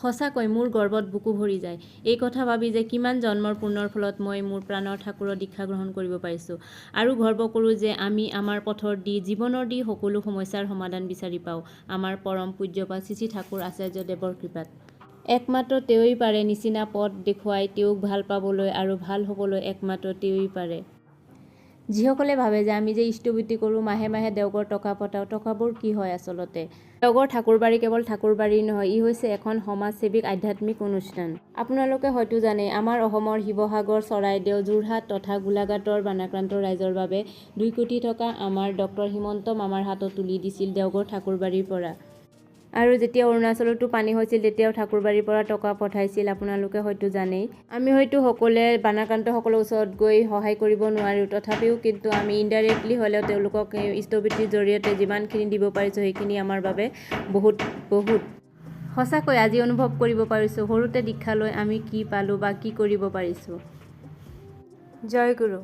সঁচাকৈ মোৰ গৰ্বত বুকু ভৰি যায় এই কথা ভাবি যে কিমান জন্মৰ পুণ্যৰ ফলত মই মোৰ প্ৰাণৰ ঠাকুৰৰ দীক্ষা গ্ৰহণ কৰিব পাৰিছোঁ। আৰু গৰ্ব কৰোঁ যে আমি আমাৰ পথৰ দি জীৱনৰ দি সকলো সমস্যাৰ সমাধান বিচাৰি পাওঁ আমাৰ পৰম পূজ্যপাত শ্ৰী শ্ৰী ঠাকুৰ আচাৰ্যদেৱৰ কৃপাত। একমাত্ৰ তেওঁই পাৰে নিচিনা পথ দেখুৱাই তেওঁক ভাল পাবলৈ আৰু ভাল হ'বলৈ একমাত্ৰ তেওঁই পাৰে। যিসকলে ভাবে যে আমি যে ইষ্টভৃতি কৰোঁ মাহে মাহে দেওগৰ টকা পতাওঁ, টকাবোৰ কি হয় আচলতে? দেওগৰ ঠাকুৰবাৰী কেৱল ঠাকুৰবাৰী নহয়, ই হৈছে এখন সমাজসেৱিক আধ্যাত্মিক অনুষ্ঠান। আপোনালোকে হয়তো জানে আমাৰ অসমৰ শিৱসাগৰ, চৰাইদেউ, যোৰহাট তথা গোলাঘাটৰ বানাক্ৰান্ত ৰাইজৰ বাবে 2 কোটি টকা আমাৰ ডক্টৰ হিমন্ত মামাৰ হাতত তুলি দিছিল দেওগৰ ঠাকুৰবাৰীৰ পৰা। আৰু যেতিয়া অৰুণাচলতো পানী হৈছিল তেতিয়াও ঠাকুৰবাৰীৰ পৰা টকা পঠাইছিল আপোনালোকে হয়তো জানেই। আমি হয়তো সকলোৱে বানাক্ৰান্তসকলৰ ওচৰত গৈ সহায় কৰিব নোৱাৰোঁ, তথাপিও কিন্তু আমি ইনডাইৰেক্টলি হ'লেও তেওঁলোকক ইষ্টভৃতিৰ জৰিয়তে যিমানখিনি দিব পাৰিছোঁ সেইখিনি আমাৰ বাবে বহুত বহুত। সঁচাকৈ আজি অনুভৱ কৰিব পাৰিছোঁ সৰুতে দীক্ষা লৈ আমি কি পালোঁ বা কি কৰিব পাৰিছোঁ। জয় গুৰু।